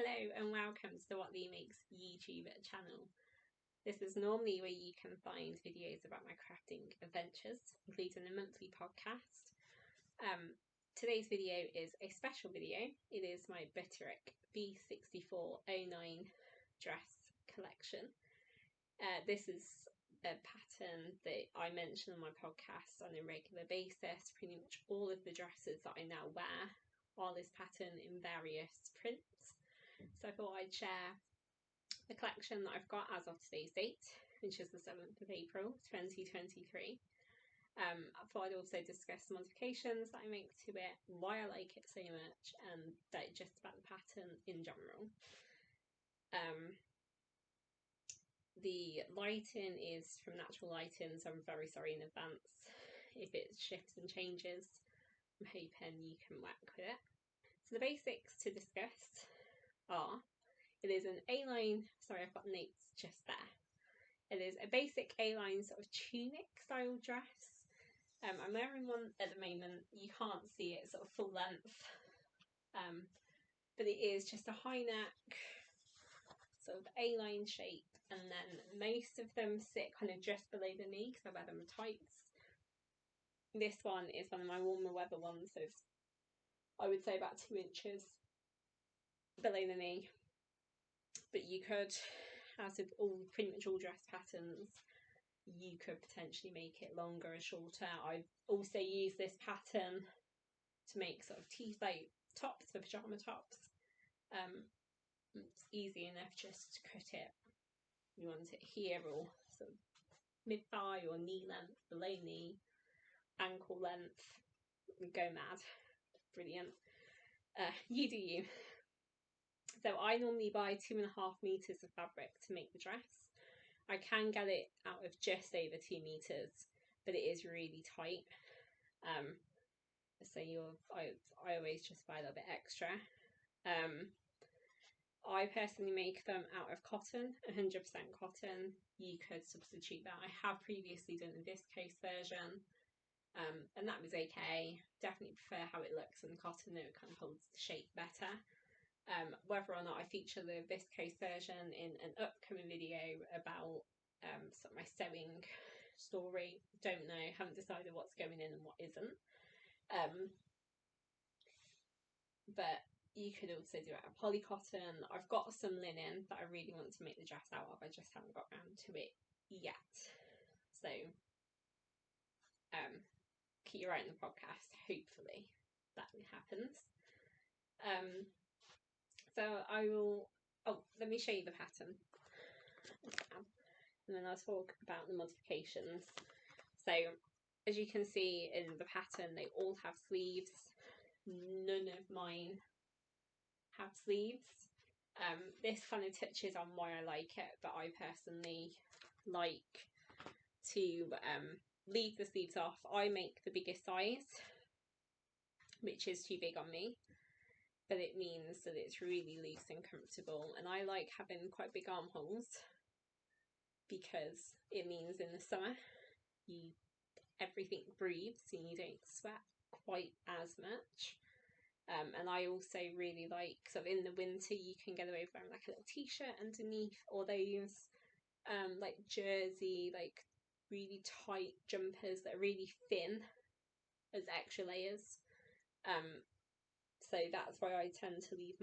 Hello and welcome to the What Leigh Makes YouTube channel. This is normally where you can find videos about my crafting adventures, including a monthly podcast. Today's video is a special video. It is my Butterick B6409 dress collection. This is a pattern that I mention on my podcast on a regular basis. Pretty much all of the dresses that I now wear are this pattern in various prints. So I thought I'd share the collection that I've got as of today's date, which is the 7th of April 2023. I thought I'd also discuss the modifications that I make to it, why I like it so much, and just about the pattern in general. The lighting is from natural lighting, so I'm very sorry in advance if it shifts and changes. I'm hoping you can work with it. So the basics to discuss are, it is an A-line, sorry I've got notes just there. It is a basic A-line sort of tunic style dress. I'm wearing one at the moment, you can't see it sort of full length, but it is just a high neck, sort of A-line shape, and then most of them sit kind of just below the knee because I wear them with tights. This one is one of my warmer weather ones, so it's, I would say about 2 inches below the knee. But you could, as with pretty much all dress patterns, you could potentially make it longer or shorter. I've also used this pattern to make sort of tops for pyjama tops. It's easy enough just to cut it. You want it here or sort of mid-thigh or knee length, below knee, ankle length. Go mad. Brilliant. You do you. So I normally buy 2.5 meters of fabric to make the dress. I can get it out of just over 2 meters, but it is really tight. So I always just buy a little bit extra. I personally make them out of cotton, 100% cotton. You could substitute that. I have previously done the viscose version, and that was okay. Definitely prefer how it looks in the cotton, though it kind of holds the shape better. Whether or not I feature the viscose version in an upcoming video about sort of my sewing story, don't know, haven't decided what's going in and what isn't. But you could also do it out of polycotton. I've got some linen that I really want to make the dress out of, I just haven't got around to it yet. So keep your eye on the podcast, hopefully that happens. So I will, let me show you the pattern, and then I'll talk about the modifications. So as you can see in the pattern, they all have sleeves. None of mine have sleeves. This kind of touches on why I like it, but I personally like to leave the sleeves off. I make the biggest size, which is too big on me, but it means that it's really loose and comfortable, and I like having quite big armholes because it means in the summer everything breathes and you don't sweat quite as much. And I also really like, sort of in the winter you can get away with wearing like a little t-shirt underneath, or those like jersey, like really tight jumpers that are really thin as extra layers. So that's why I tend to leave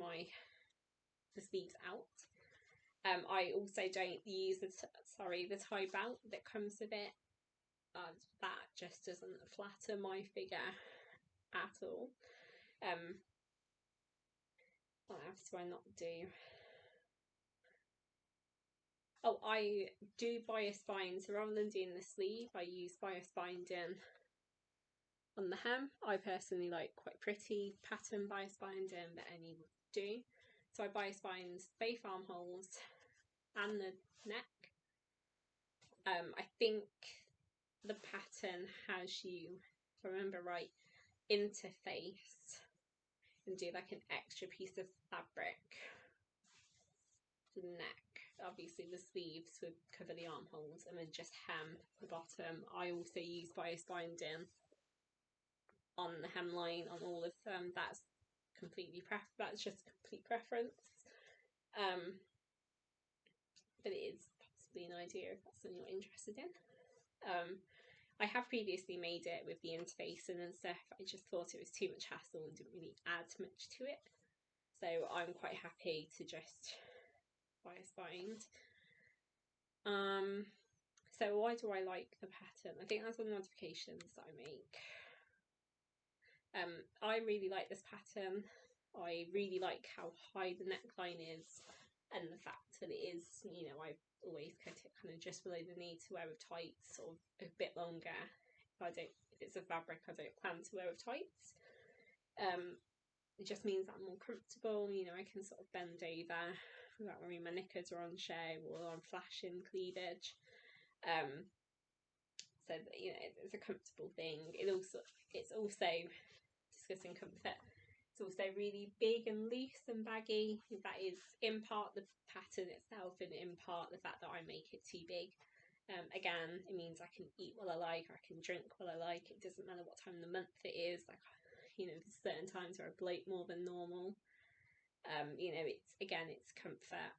the sleeves out. I also don't use the tie belt that comes with it. That just doesn't flatter my figure at all. What else do I not do? Oh, I do bias bind, so rather than doing the sleeve, I use bias binding on the hem. I personally like quite pretty pattern bias binding, but any would do. So I bias bind both armholes and the neck. I think the pattern has you, if I remember right, interface and do like an extra piece of fabric for the neck. Obviously the sleeves would cover the armholes, and then just hem the bottom. I also use bias binding on the hemline on all of them. That's just complete preference. but it is possibly an idea if that's something you're interested in. I have previously made it with the interfacing and stuff. I just thought it was too much hassle and didn't really add much to it. So I'm quite happy to just bias bind. So why do I like the pattern? I think that's one of the modifications that I make. I really like this pattern. I really like how high the neckline is, and the fact that it is, you know, I always cut it kind of just below the knee to wear with tights, or a bit longer. If it's a fabric I don't plan to wear with tights. It just means that I'm more comfortable. You know, I can sort of bend over without worrying my knickers are on show or on flashing cleavage. So that, you know, it's a comfortable thing. It's also discussing comfort. It's also really big and loose and baggy. That is in part the pattern itself, and in part the fact that I make it too big. Again, it means I can eat what I like, I can drink what I like. It doesn't matter what time of the month it is. Like, you know, there's certain times where I bloat more than normal. You know, it's comfort.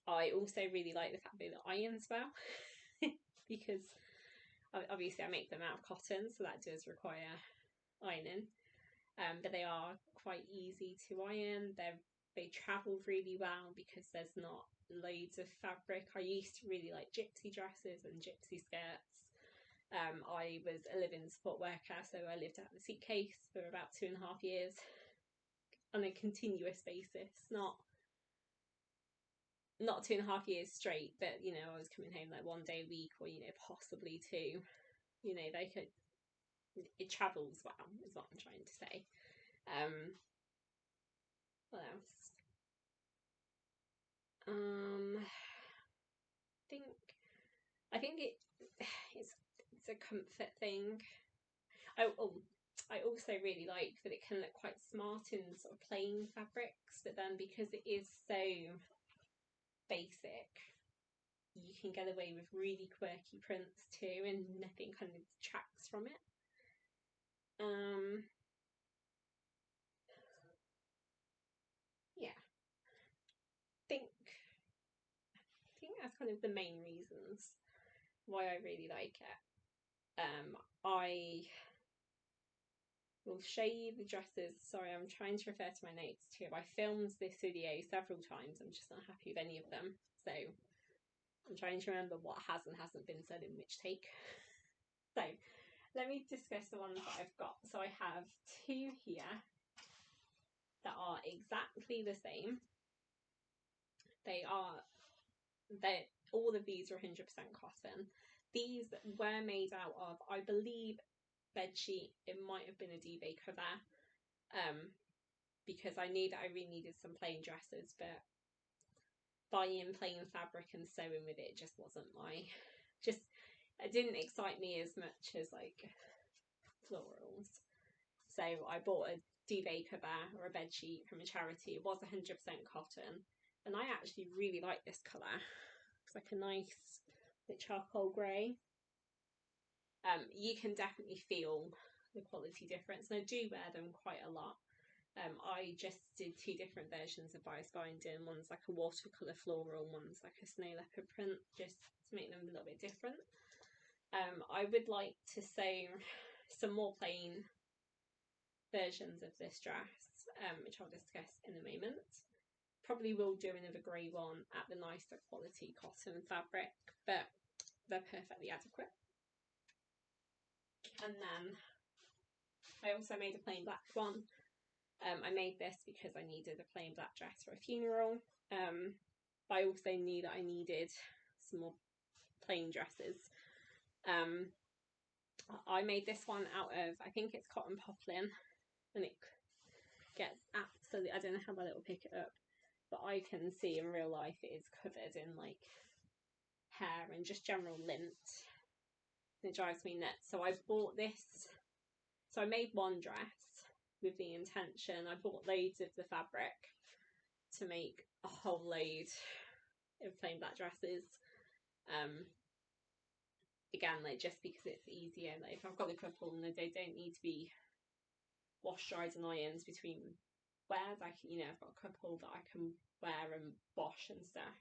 I also really like the fact that it irons well, because obviously I make them out of cotton, so that does require ironing. But they are quite easy to iron. They travel really well because there's not loads of fabric. I used to really like gypsy dresses and gypsy skirts. I was a live-in support worker, so I lived out of a suitcase for about 2.5 years on a continuous basis. Not 2.5 years straight, but you know, I was coming home like 1 day a week, or you know, possibly 2. You know, it travels well, is what I'm trying to say. What else? I think it's a comfort thing. I also really like that it can look quite smart in sort of plain fabrics, but then because it is so basic, you can get away with really quirky prints too, and nothing kind of detracts from it. Yeah, I think that's kind of the main reasons why I really like it. I will show you the dresses. Sorry, I'm trying to refer to my notes too. I filmed this video several times. I'm just not happy with any of them. So I'm trying to remember what has and hasn't been said in which take. So let me discuss the ones that I've got. So I have 2 here that are exactly the same. All of these are 100% cotton. These were made out of, I believe, bedsheet. It might have been a duvet cover, because I knew that I really needed some plain dresses, but buying plain fabric and sewing with it just wasn't it didn't excite me as much as like florals. So I bought a duvet cover or a bedsheet from a charity. It was 100% cotton, and I actually really like this colour. It's like a nice charcoal grey. You can definitely feel the quality difference, and I do wear them quite a lot. I just did 2 different versions of bias binding. One's like a watercolour floral, one's like a snow leopard print, just to make them a little bit different. I would like to sew some more plain versions of this dress, which I'll discuss in a moment. Probably will do another grey one at the nicer quality cotton fabric, but they're perfectly adequate. And then I also made a plain black one. I made this because I needed a plain black dress for a funeral. But I also knew that I needed some more plain dresses. I made this one out of, I think it's cotton poplin, and it gets absolutely, I don't know how well it will pick it up, but I can see in real life it is covered in like hair and just general lint. It drives me nuts. So I bought this. So I made one dress with the intention. I bought loads of the fabric to make a whole load of plain black dresses. Again, like just because it's easier. Like if I've got a couple and they don't need to be washed, dried and ironed between wears. I've got a couple that I can wear and wash and stuff.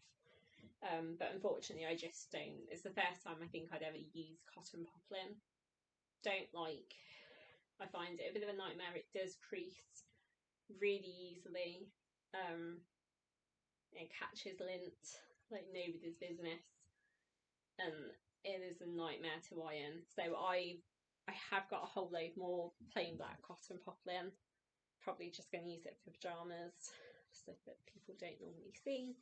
But unfortunately, I just don't. It's the first time I think I'd ever used cotton poplin. I find it a bit of a nightmare. It does crease really easily. It catches lint like nobody's business, and it is a nightmare to iron. So I have got a whole load more plain black cotton poplin. Probably just going to use it for pyjamas, stuff that people don't normally see.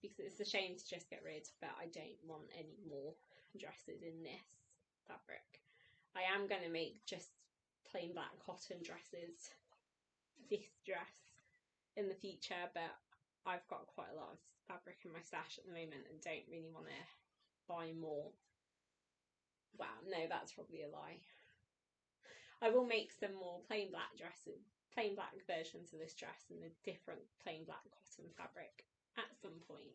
Because it's a shame to just get rid, but I don't want any more dresses in this fabric. I am going to make just plain black cotton dresses, this dress, in the future, but I've got quite a lot of fabric in my stash at the moment and don't really want to buy more. Wow, no, that's probably a lie. I will make some more plain black dresses, plain black versions of this dress in a different plain black cotton fabric at some point.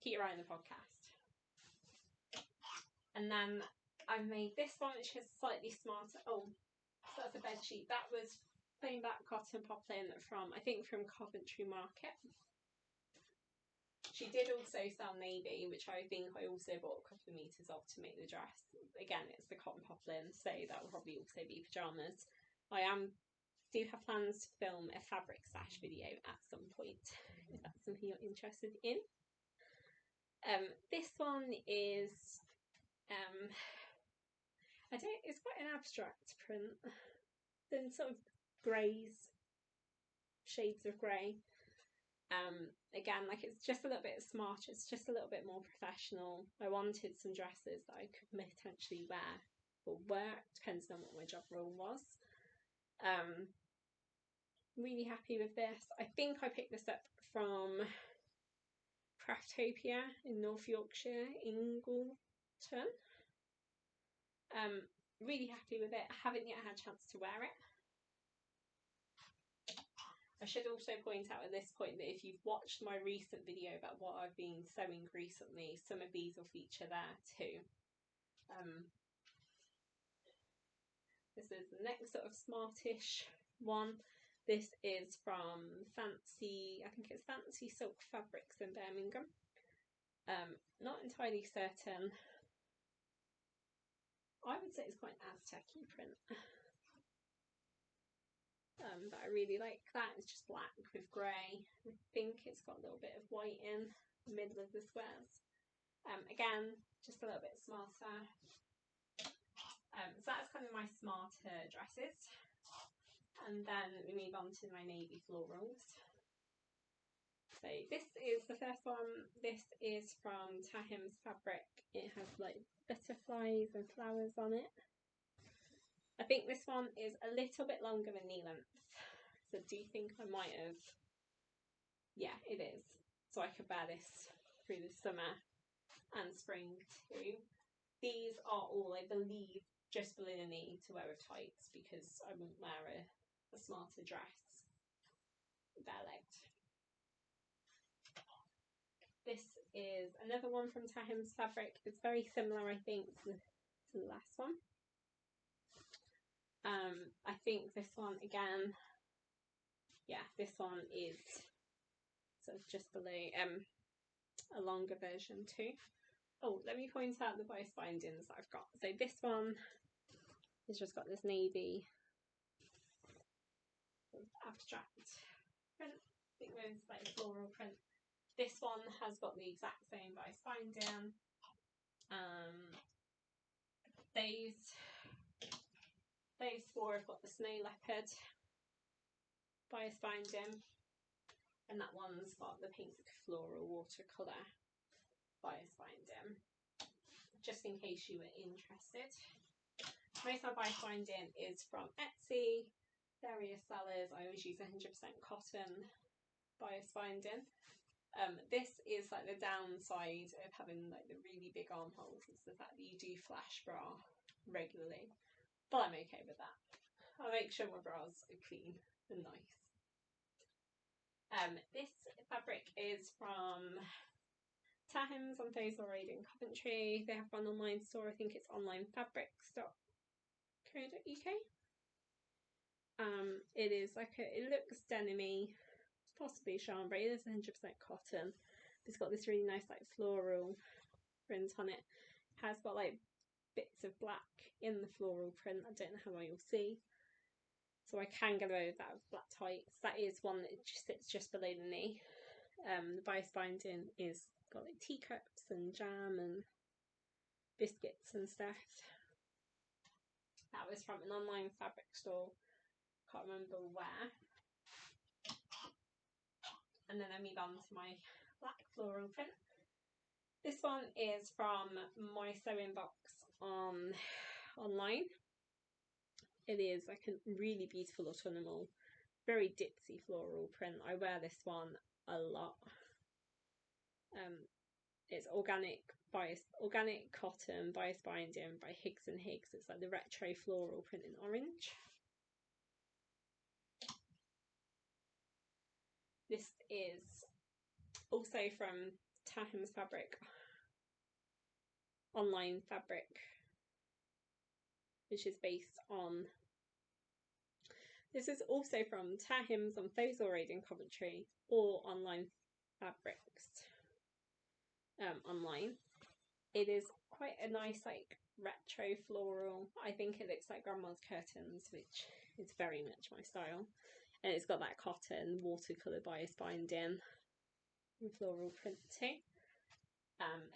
Keep your eye on the podcast. And then I made this one, which is slightly smarter. Oh, so that's a bed sheet. That was plain black cotton poplin from Coventry Market. She did also sell navy, which I think I also bought a couple of meters of to make the dress. Again, it's the cotton poplin, so that will probably also be pyjamas. I do have plans to film a fabric stash video at some point, if that's something you're interested in. This one is it's quite an abstract print. Then sort of greys, shades of grey. Again, like, it's just a little bit smarter, it's just a little bit more professional. I wanted some dresses that I could potentially wear for work, depending on what my job role was. Really happy with this. I think I picked this up from Craftopia in North Yorkshire, Ingleton. Really happy with it. I haven't yet had a chance to wear it. I should also point out at this point that if you've watched my recent video about what I've been sewing recently, some of these will feature there too. This is the next sort of smartish one. This is from Fancy Silk Fabrics in Birmingham. Not entirely certain. I would say it's quite an Aztec-y print. But I really like that. It's just black with grey. I think it's got a little bit of white in the middle of the squares. Again, just a little bit smarter. So that's kind of my smarter dresses. And then we move on to my navy florals. So this is the first one. This is from Tahim's Fabric. It has like butterflies and flowers on it. I think this one is a little bit longer than knee length. So do you think I might have... Yeah, it is. So I could wear this through the summer and spring too. These are all, I believe, just below the knee to wear with tights, because I wouldn't wear a smarter dress bare-legged. This is another one from Tahim's Fabric. It's very similar, I think, to the last one. I think this one again, yeah, this one is sort of just below a longer version too. Oh, let me point out the bias bindings that I've got. So this one has just got this navy abstract print, I think with like floral print. This one has got the exact same bias binding. Those four have got the snow leopard bias binding, and that one's got the pink floral watercolour bias binding, just in case you were interested. Most of my bias binding is from Etsy, various sellers. I always use 100% cotton bias binding. This is like the downside of having like the really big armholes, is the fact that you do flash bra regularly. But I'm okay with that. I'll make sure my bras are clean and nice. This fabric is from Tahim's on Those Road in Coventry. They have one online store. I think it's onlinefabrics.co.uk. It is like it looks denim-y, possibly chambray. It is 100% cotton. It's got this really nice like floral print on it. It has got like bits of black in the floral print. I don't know how well you'll see. So I can get away with that with black tights. That is one that sits just below the knee. The bias binding is got like teacups and jam and biscuits and stuff. That was from an online fabric store. Can't remember where. And then I move on to my black floral print. This one is from my sewing box online. It is like a really beautiful autumnal, very dipsy floral print. I wear this one a lot. It's organic cotton bias binding by Higgs and Higgs. It's like the retro floral print in orange. This is also from Tahim's Fabric, online fabric, which is based on. This is also from Tahim's on Fossil Road in Coventry, or Online Fabrics online. It is quite a nice like retro floral. I think it looks like grandma's curtains, which is very much my style. And it's got that cotton watercolour bias binding and floral print too.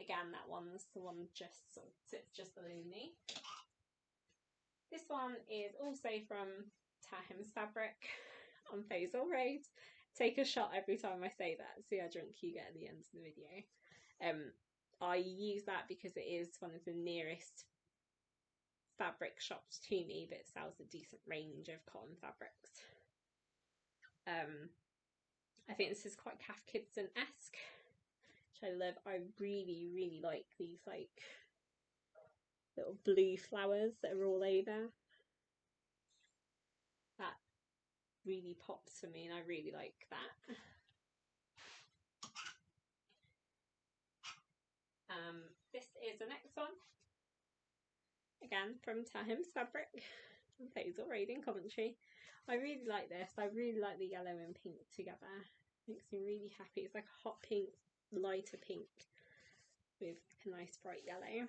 Again, that one's the one just sort of sits just below me. This one is also from Tahim's Fabric on Fossil Road. Take a shot every time I say that. See how drunk you get at the end of the video. I use that because it is one of the nearest fabric shops to me, but it sells a decent range of cotton fabrics. I think this is quite Cath Kidston-esque, which I love. I really, really like these like little blue flowers that are all over. That really pops for me, and I really like that. This is the next one. Again, from Tahim's Fabric from Fossil Road in Coventry. I really like this. I really like the yellow and pink together. Makes me really happy. It's like a hot pink, lighter pink with a nice bright yellow.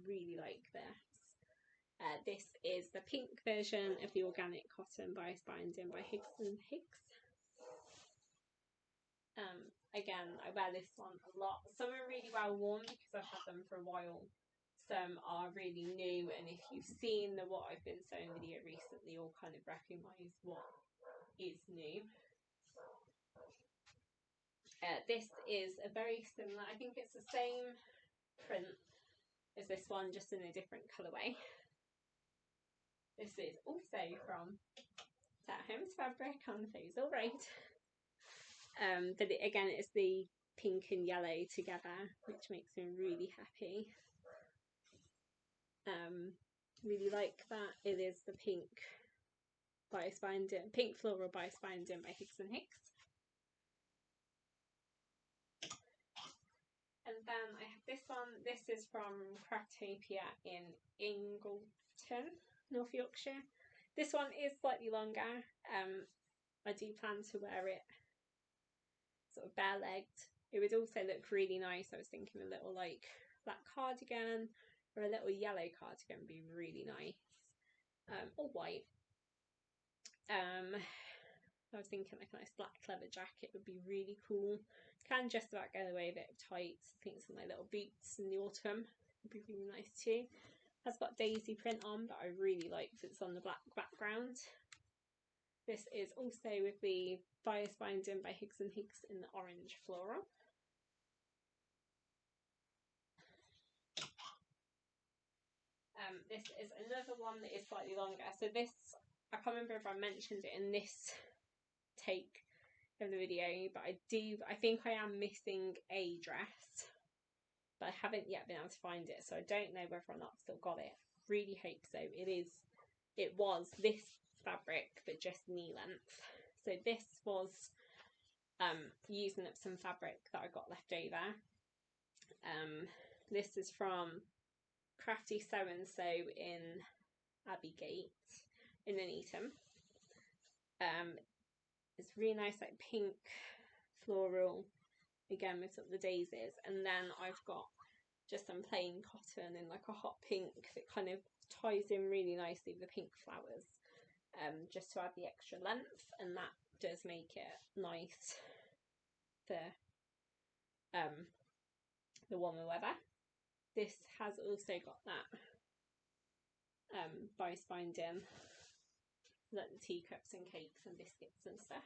Really like this. This is the pink version of the organic cotton bias binding by Higgs and Higgs. Again, I wear this one a lot. Some are really well worn because I've had them for a while. Some are really new, and if you've seen the What I've Been Sewing video recently, you'll kind of recognise what is new. This is a very similar, I think it's the same print as this one, just in a different colourway. This is also from Tahim's Fabric on Fossil Road. But again, it's the pink and yellow together, which makes me really happy. Really like that. It is the pink bias binding, pink floral bias binding by Higgs and Higgs. And then I have this one. This is from Craftopia in Ingleton, North Yorkshire. This one is slightly longer. I do plan to wear it sort of bare-legged. It would also look really nice. I was thinking a little like black cardigan or a little yellow cardigan would be really nice. Or white. I was thinking like a nice black leather jacket would be really cool. Can just about get away with it with tights. I think some of my little boots in the autumn would be really nice too. Has got daisy print on, but I really like that it's on the black background. This is also with the bias binding by Higgs and Higgs in the orange floral. This is another one that is slightly longer. So this, I can't remember if I mentioned it in this take of the video, but I think I am missing a dress, but I haven't yet been able to find it, so I don't know whether or not I've still got it. Really hope so. It was this fabric, but just knee length. So this was using up some fabric that I got left over. This is from Crafty Sew and Sew in Abbey Gate in Nuneaton. It's really nice, like pink floral, again with sort of the daisies, and then I've got just some plain cotton in like a hot pink that kind of ties in really nicely with the pink flowers, just to add the extra length, and that does make it nice for the warmer weather. This has also got that bias binding, like the teacups and cakes and biscuits and stuff.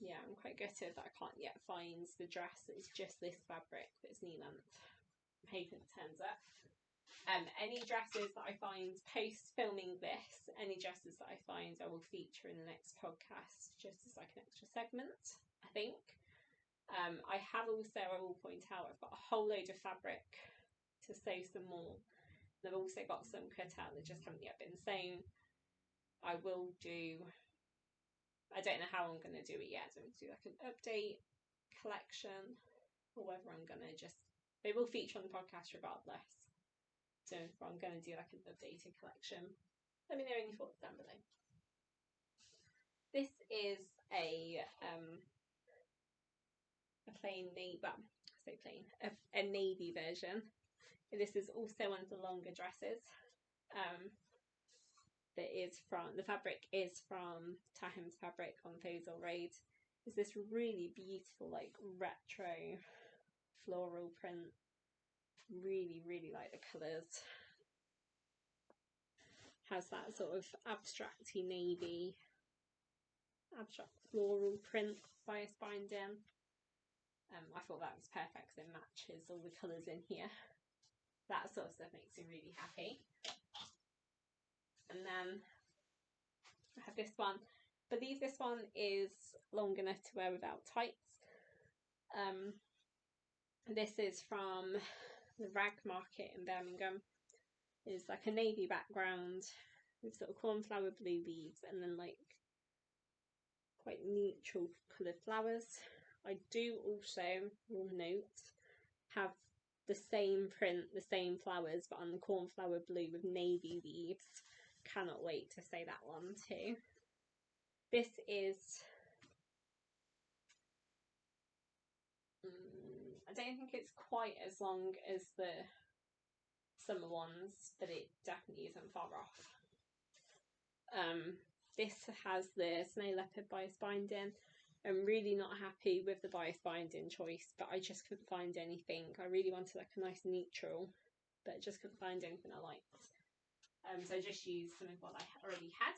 Yeah, I'm quite gutted that I can't yet find the dress that is just this fabric that's knee length. I'm hoping it turns up. Any dresses that I find post filming this, any dresses that I find, I will feature in the next podcast just as like an extra segment, I think. I have also, I will point out, I've got a whole load of fabric to sew some more. And I've also got some cut out that just haven't yet been sewn. I will do, I don't know how I'm going to do it yet. I'm going to do like an update collection, or whether I'm going to just, they will feature on the podcast regardless. So if I'm going to do like an updated collection, let me know any thoughts down below. This is a plain navy, well, I say plain, a navy version. This is also one of the longer dresses. That is from, the fabric is from Tahim's Fabric on Faisal Road. It's this really beautiful, like retro floral print. Really, really like the colours. Has that sort of abstracty navy, abstract floral print bias binding. I thought that was perfect because it matches all the colours in here. That sort of stuff makes me really happy. And then I have this one. I believe this one is long enough to wear without tights. This is from the Rag Market in Birmingham. It's like a navy background with sort of cornflower blue leaves and then like quite neutral coloured flowers. I do also, will note, have the same print, the same flowers, but on the cornflower blue with navy leaves. Cannot wait to sew that one too. This is, I don't think it's quite as long as the summer ones, but it definitely isn't far off. This has the Snow Leopard bias binding. I'm really not happy with the bias binding choice, but I just couldn't find anything. I really wanted like a nice neutral, but just couldn't find anything I liked. So I just used some of what I already had.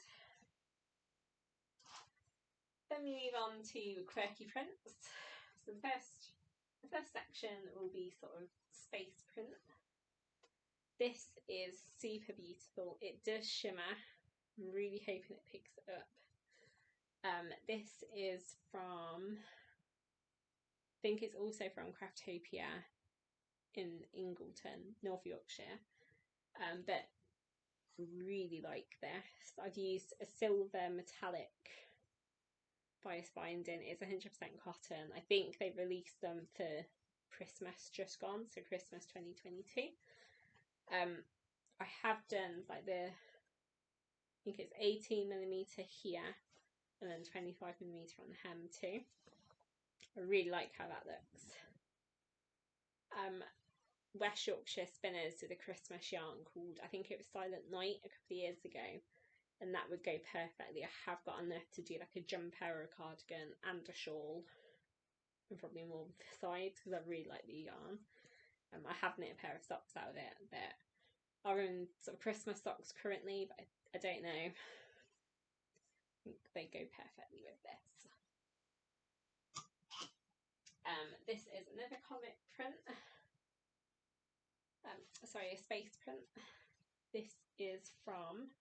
Then we move on to quirky prints. So the first section will be sort of space print. This is super beautiful. It does shimmer. I'm really hoping it picks it up. This is from, I think it's also from Craftopia in Ingleton, North Yorkshire. But really like this. I've used a silver metallic bias binding. It's 100% cotton. I think they released them for Christmas just gone, so Christmas 2022. I have done like the, I think it's 18mm here and then 25mm on the hem too. I really like how that looks. West Yorkshire Spinners did a Christmas yarn called, I think it was Silent Night a couple of years ago, and that would go perfectly. I have got enough to do like a jumper, a cardigan and a shawl, and probably more with the sides because I really like the yarn. I have knit a pair of socks out of it that are in sort of Christmas socks currently, but I don't know. I think they go perfectly with this. This is another comic print. Sorry, a space print. This is from,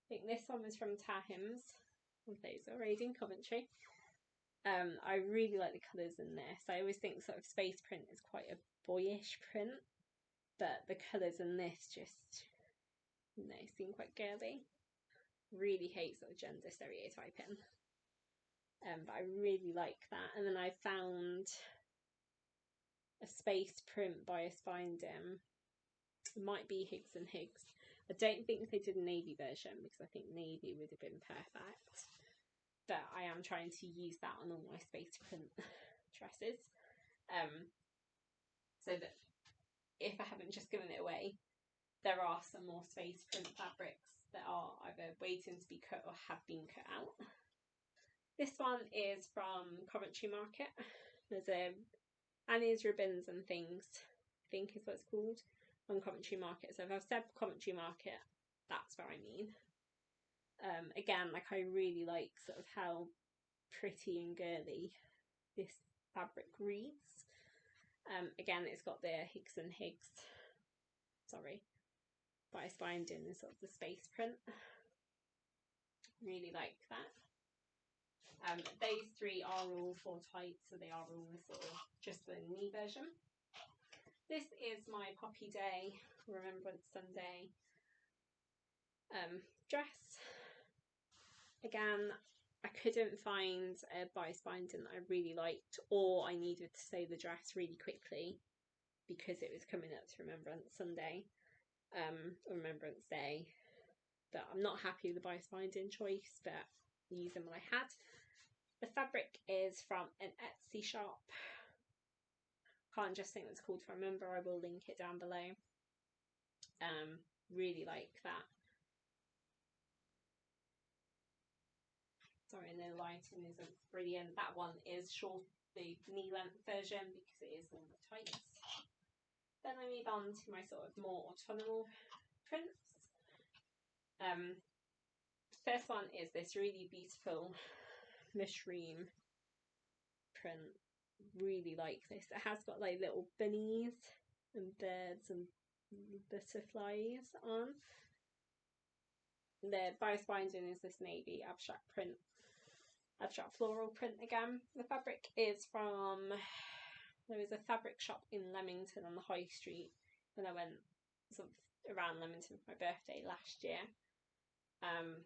I think this one was from Tahim's, those are raising Coventry. I really like the colours in this. I always think sort of space print is quite a boyish print, but the colours in this just, you know, seem quite girly. Really hate sort of gender stereotyping. But I really like that. And then I found a space print bias binding It might be Higgs and Higgs. I don't think they did a navy version because I think navy would have been perfect. But I am trying to use that on all my space print dresses. So that if I haven't just given it away, there are some more space print fabrics that are either waiting to be cut or have been cut out. This one is from Coventry Market. There's Annie's Ribbons and Things, I think is what it's called, on Coventry Market. So if I've said Coventry Market, that's where I mean. Again, like, I really like sort of how pretty and girly this fabric reads. Again, it's got the Higgs and Higgs, bias binding and sort of the space print. Really like that. These three are all 4 tight, so they are all sort of just the knee version. This is my Poppy Day, Remembrance Sunday dress. Again, I couldn't find a bias binding that I really liked, or I needed to sew the dress really quickly because it was coming up to Remembrance Sunday, or Remembrance Day. But I'm not happy with the bias binding choice, but I'm using what I had. The fabric is from an Etsy shop. Can't just think what it's called if I remember. I will link it down below. Really like that. Sorry, and the lighting isn't brilliant. That one is short, the knee length version, because it is all the tights. Then I move on to my sort of more autumnal prints. First one is this really beautiful mushroom print. Really like this. It has got like little bunnies and birds and butterflies on. The bias binding is this navy abstract floral print again. The fabric is from, there was a fabric shop in Leamington on the High Street when I went sort of around Leamington for my birthday last year. And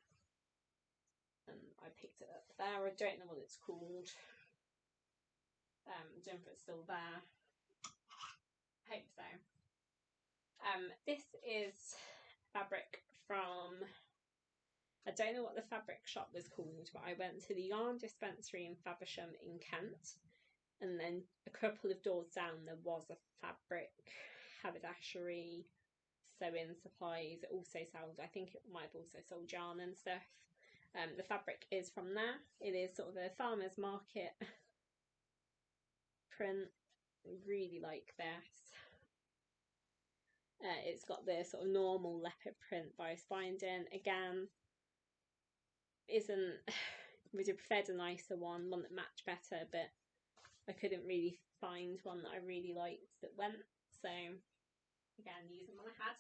I picked it up there. I don't know what it's called. I don't know if it's still there. I hope so. This is fabric from, I don't know what the fabric shop was called, but I went to the Yarn Dispensary in Faversham in Kent, and then a couple of doors down there was a fabric haberdashery sewing supplies. It also sold, I think it might have also sold yarn and stuff. The fabric is from there. It is sort of a farmer's market print. I really like this. It's got the sort of normal leopard print bias binding. Again, would have preferred a nicer one that matched better, but I couldn't really find one that I really liked that went. So again, using what I had.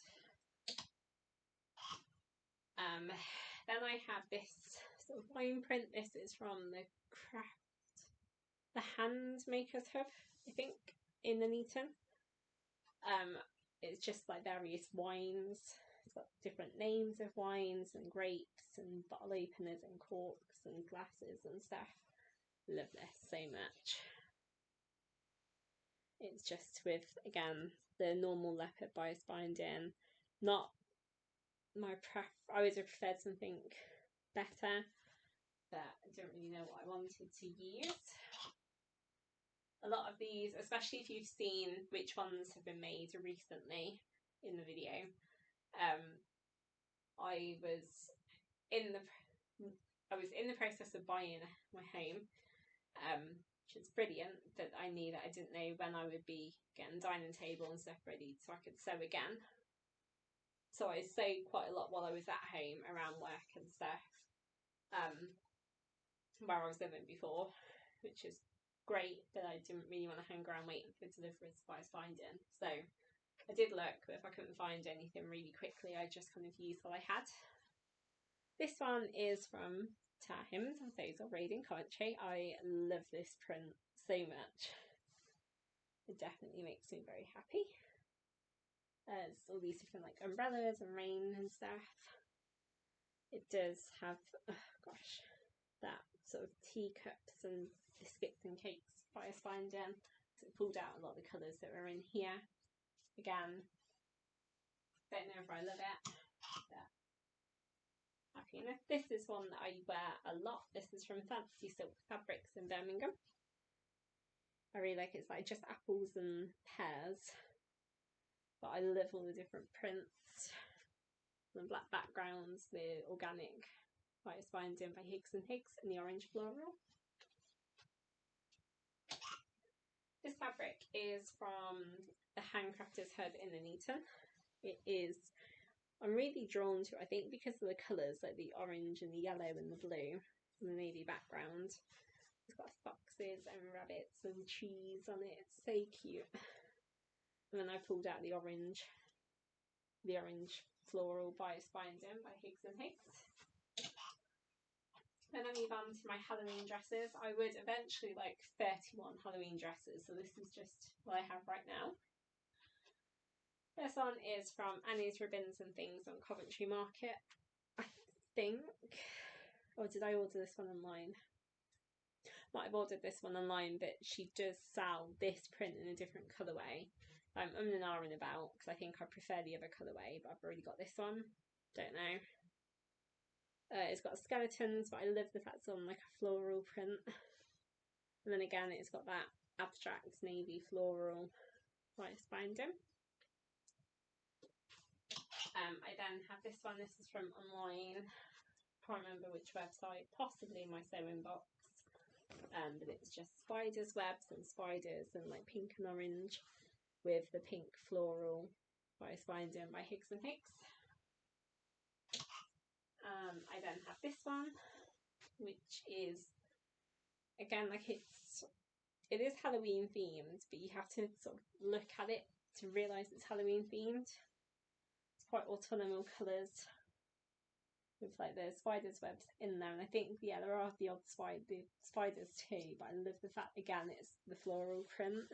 Then I have this sort of wine print. This is from the Hand Makers Hub, I think, in Nuneaton. It's just like various wines. It's got different names of wines and grapes and bottle openers and corks and glasses and stuff. Love this so much. It's just with, again, the normal leopard bias binding. Not my I would have preferred something better, but I don't really know what I wanted to use. A lot of these, especially if you've seen which ones have been made recently in the video, I was in the process of buying my home, which is brilliant, but I knew that I didn't know when I would be getting dining table and stuff ready so I could sew again. So I sewed quite a lot while I was at home around work and stuff, where I was living before, which is great, but I didn't really want to hang around waiting for deliveries to bias binding. So I did look, but if I couldn't find anything really quickly, I just kind of used what I had. This one is from Tahims, and those are Raid in Coventry. I love this print so much. It definitely makes me very happy. There's all these different like umbrellas and rain and stuff. It does have, oh gosh, that sort of teacups and biscuits and cakes bias binding. So it pulled out a lot of the colours that were in here. Again, Don't know if I love it. But happy enough. This is one that I wear a lot. This is from Fancy Silk Fabrics in Birmingham. I really like it. It's like just apples and pears. But I love all the different prints. The black backgrounds, the organic white binding by Higgs and Higgs, and the orange floral. This fabric is from the Handcrafters Hub in Nuneaton. It is, I'm really drawn to it, I think because of the colours, like the orange and the yellow and the blue, and the navy background. It's got foxes and rabbits and trees on it. It's so cute. And then I pulled out the orange floral bias binding by Higgs and Higgs. Then I move on to my Halloween dresses. I would eventually like 31 Halloween dresses, so this is just what I have right now. This one is from Annie's Ribbons and Things on Coventry Market, I think. Or did I order this one online? Might have ordered this one online, but she does sell this print in a different colourway. I'm and ahhing about because I think I prefer the other colourway, but I've already got this one. Don't know. It's got skeletons, but I love the fact it's on like a floral print. And then again, it's got that abstract navy floral bias binding. I then have this one. This is from online. Can't remember which website. Possibly my sewing box. But it's just spiders, webs, and spiders, and like pink and orange with the pink floral bias binding by Higgs and Higgs. I then have this one, which is again like it is Halloween themed, but you have to sort of look at it to realise it's Halloween themed. It's quite autumnal colours with like the spiders webs in there, and I think there are the odd spiders too, but I love the fact again it's the floral print.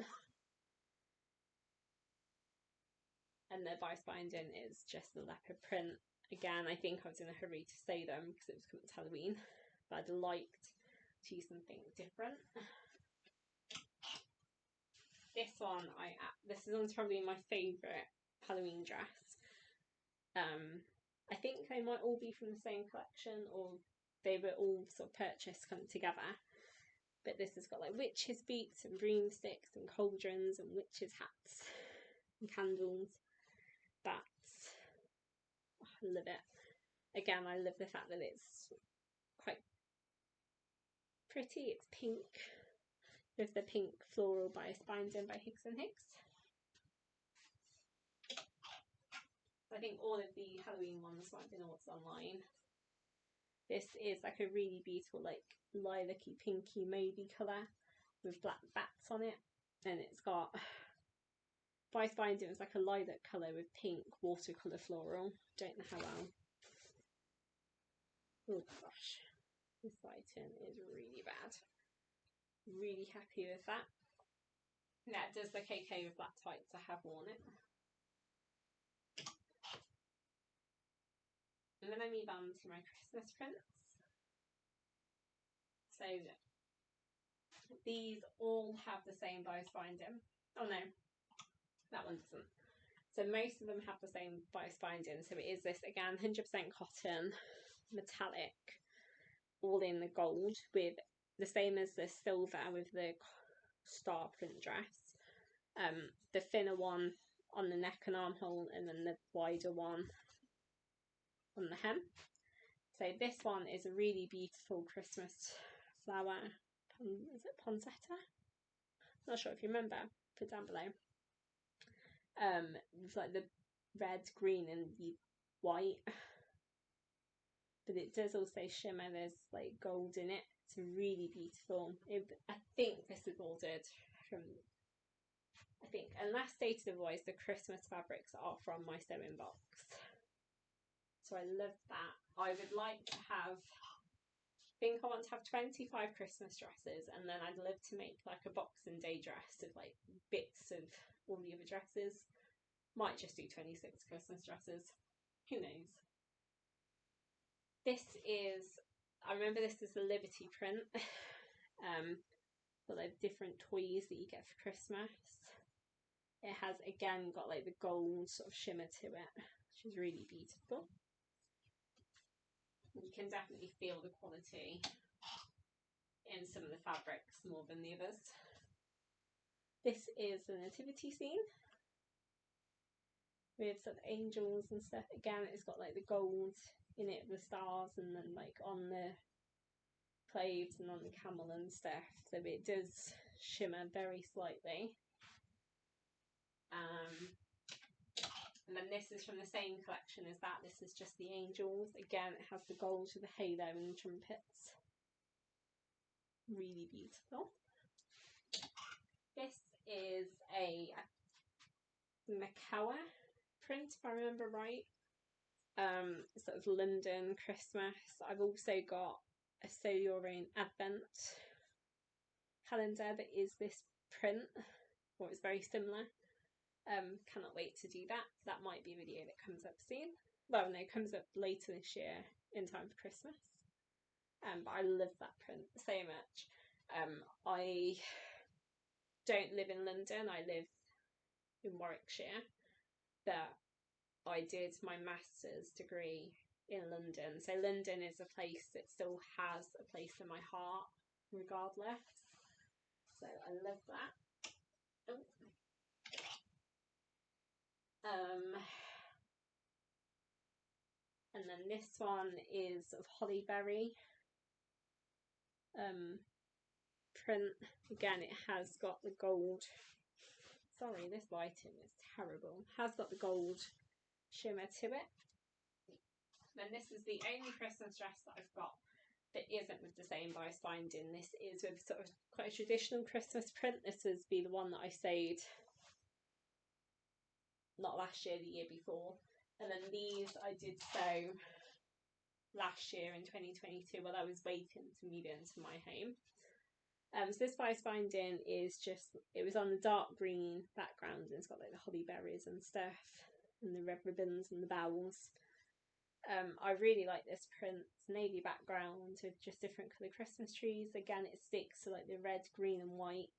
And the bias binding is just the leopard print. Again, I think I was in a hurry to sew them because it was coming to Halloween, but I'd liked to use something different. This one, this one's probably my favourite Halloween dress. I think they might all be from the same collection, or they were all sort of purchased kind of together. But this has got like witches' beaks and broomsticks and cauldrons and witches' hats and candles. Bats. Oh, I love it. Again, I love the fact that it's quite pretty. It's pink with the pink floral bias binding by Higgs and Higgs. I think all of the Halloween ones might have been what's online. This is like a really beautiful like lilac-y pinky mauvey colour with black bats on it, and it's got bias binding. It's like a lilac colour with pink watercolour floral. Don't know how well. Oh gosh, this lighting is really bad. Really happy with that. Yeah, it does look okay with black tights. I have worn it. And then I move on to my Christmas prints. So these all have the same bias binding. Oh no, that one doesn't. So most of them have the same bias binding. So it is this again 100% cotton, metallic, all in the gold with the same as the silver with the star print dress. The thinner one on the neck and armhole, and then the wider one on the hem. So this one is a really beautiful Christmas flower. Is it poinsettia? I'm not sure if you remember. Put down below. With like the red, green, and the white. But it does also shimmer. There's like gold in it. It's really beautiful. I think this is ordered from. I think, unless stated otherwise, the Christmas fabrics are from my sewing box. So I love that. I would like to have, I think I want to have 25 Christmas dresses, and then I'd love to make like a Boxing Day dress of like bits of all the other dresses. Might just do 26 Christmas dresses. Who knows? This is, I remember this is the Liberty print. But like different toys that you get for Christmas. It has again got like the gold sort of shimmer to it. which is really beautiful. You can definitely feel the quality in some of the fabrics more than the others. This is the nativity scene with sort of angels and stuff. Again, it's got like the gold in it, the stars, and then like on the clothes and on the camel and stuff, so it does shimmer very slightly. And then this is from the same collection as that. This is just the angels. Again, it has the gold with the halo and the trumpets. Really beautiful. This is a Macawa print, if I remember right. Sort of London Christmas. I've also got a Sew Your Own Advent calendar that is this print, or it's very similar. Cannot wait to do that. That might be a video that comes up soon. Well, no, it comes up later this year in time for Christmas. But I love that print so much. I don't live in London, I live in Warwickshire, but I did my master's degree in London. So London is a place that still has a place in my heart, regardless. So I love that. Oh. And then this one is of Hollyberry print. Again, it has got the gold. Sorry, this lighting is terrible. Has got the gold shimmer to it. Then this is the only Christmas dress that I've got that isn't with the same bias binding. This is with sort of quite a traditional Christmas print. This would be the one that I sewed not last year, the year before. And then these I did sew last year in 2022 while I was waiting to move into my home. So this bias binding is just, it was on the dark green background, and it's got like the holly berries and stuff and the red ribbons and the bowels. I really like this print. It's navy background with just different colour Christmas trees. Again, it sticks to like the red, green and white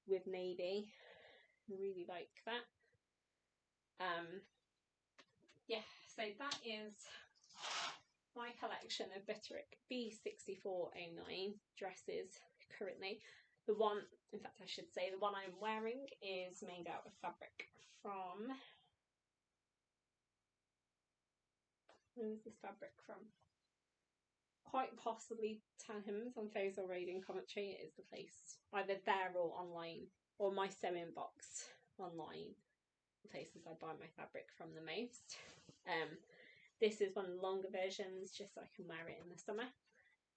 with navy. I really like that. Yeah, so that is my collection of Bitterick B6409 dresses currently. The one, in fact I should say, the one I'm wearing is made out of fabric from, where is this fabric from? Quite possibly Tanhams on Faisal Road in Coventry. It is the place, either there or online, or my sewing box online, the places I buy my fabric from the most. This is one of the longer versions, just so I can wear it in the summer.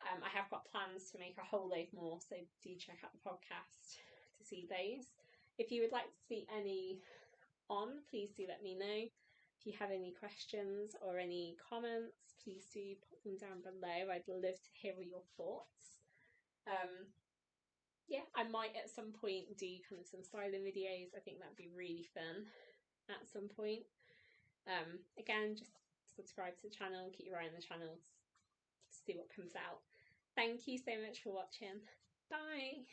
I have got plans to make a whole load more, so do check out the podcast to see those. If you would like to see any on, please do let me know. If you have any questions or any comments, please do put them down below. I'd love to hear all your thoughts. Yeah, I might at some point do kind of some styling videos. I think that'd be really fun at some point. Again, just subscribe to the channel, keep your eye on the channel to see what comes out. Thank you so much for watching. Bye!